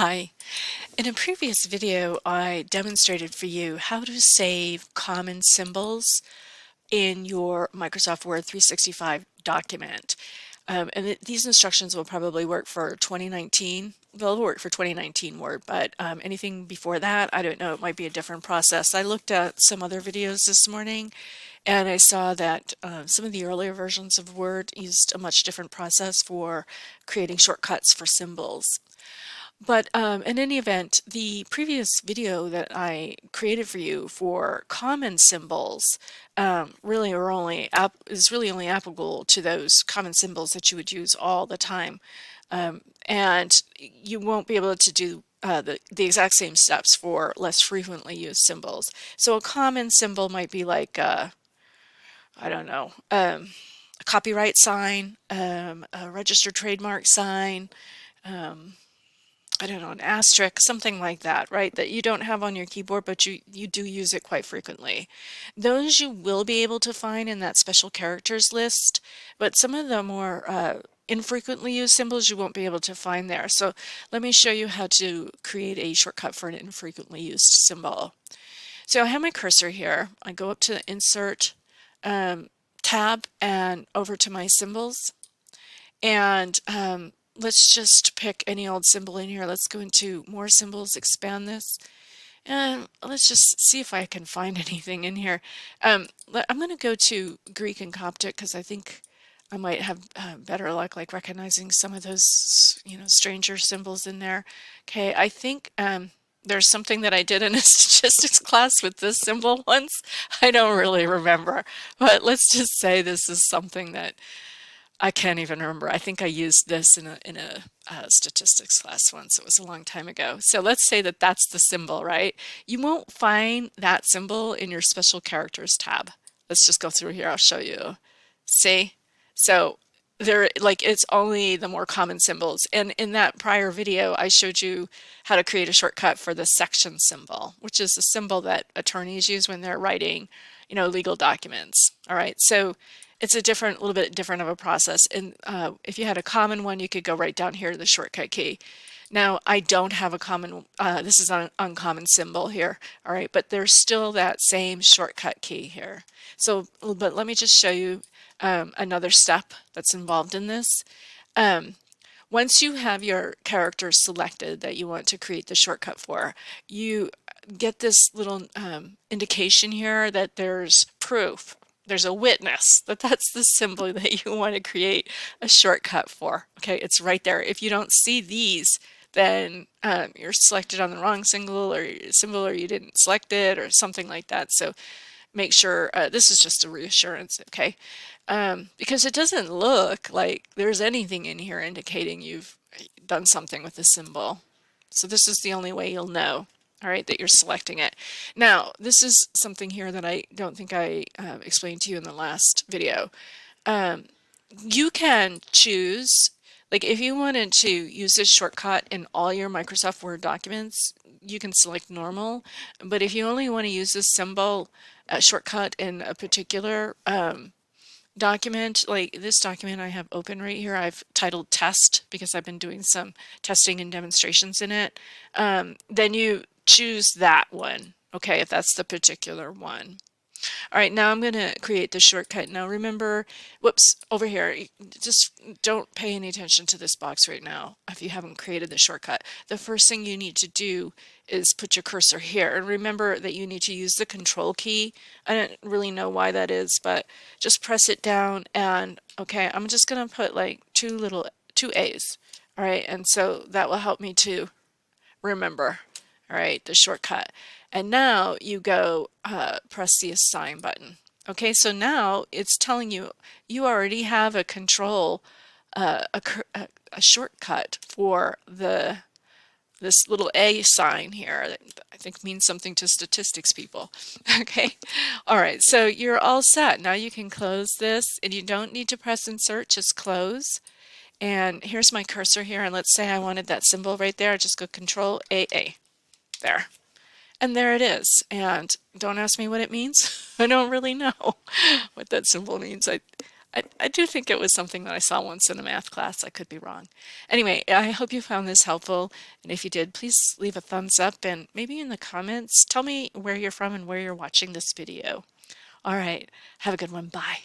Hi. In a previous video, I demonstrated for you how to save common symbols in your Microsoft Word 365 document. These instructions will probably work for 2019. They'll work for 2019 Word, but anything before that, I don't know, it might be a different process. I looked at some other videos this morning and I saw that some of the earlier versions of Word used a much different process for creating shortcuts for symbols. But in any event, the previous video that I created for you for common symbols really are only is really only applicable to those common symbols that you would use all the time, and you won't be able to do the exact same steps for less frequently used symbols. So a common symbol might be like I don't know, a copyright sign, a registered trademark sign. I don't know, an asterisk, something like that, right? That you don't have on your keyboard, but you do use it quite frequently. Those you will be able to find in that special characters list, but some of the more infrequently used symbols you won't be able to find there. So let me show you how to create a shortcut for an infrequently used symbol. So I have my cursor here. I go up to the Insert tab and over to my symbols. And let's just pick any old symbol in here. Let's go into more symbols, expand this, and let's just see if I can find anything in here. I'm going to go to Greek and Coptic because I think I might have better luck like recognizing some of those, stranger symbols in there. Okay, I think there's something that I did in a statistics class with this symbol once. I don't really remember, but let's just say this is something that I can't even remember. I think I used this in a statistics class once. It was a long time ago. So let's say that that's the symbol, right? You won't find that symbol in your special characters tab. Let's just go through here. I'll show you. See? So there, like, it's only the more common symbols. And in that prior video, I showed you how to create a shortcut for the section symbol, which is a symbol that attorneys use when they're writing, legal documents. All right. So it's a little bit different of a process. And if you had a common one, you could go right down here to the shortcut key. Now, I don't have a common, this is an uncommon symbol here, all right, but there's still that same shortcut key here. So, but let me just show you another step that's involved in this. Once you have your character selected that you want to create the shortcut for, you get this little indication here that there's proof. There's a witness that that's the symbol that you want to create a shortcut for. Okay, it's right there. If you don't see these, then you're selected on the wrong symbol or you didn't select it or something like that. So make sure this is just a reassurance, okay? Because it doesn't look like there's anything in here indicating you've done something with the symbol. So this is the only way you'll know, all right, that you're selecting it. Now, this is something here that I don't think I explained to you in the last video. You can choose, like if you wanted to use this shortcut in all your Microsoft Word documents, you can select normal. But if you only want to use this symbol shortcut in a particular document, like this document I have open right here, I've titled test because I've been doing some testing and demonstrations in it, then you choose that one, okay, if that's the particular one. All right, now I'm going to create the shortcut. Now remember, whoops, over here, just don't pay any attention to this box right now if you haven't created the shortcut. The first thing you need to do is put your cursor here. And remember that you need to use the control key. I don't really know why that is, but just press it down and, okay, I'm just going to put like two A's. All right, and so that will help me to remember, all right, the shortcut. And now you go press the assign button. Okay, so now it's telling you you already have a control, a shortcut for this little A sign here that I think means something to statistics people. Okay, all right, so you're all set. Now you can close this and you don't need to press insert, just close. And here's my cursor here, and let's say I wanted that symbol right there. Just go Control AA. There. And there it is. And don't ask me what it means. I don't really know what that symbol means. I do think it was something that I saw once in a math class. I could be wrong. Anyway, I hope you found this helpful. And if you did, please leave a thumbs up and maybe in the comments, tell me where you're from and where you're watching this video. All right. Have a good one. Bye.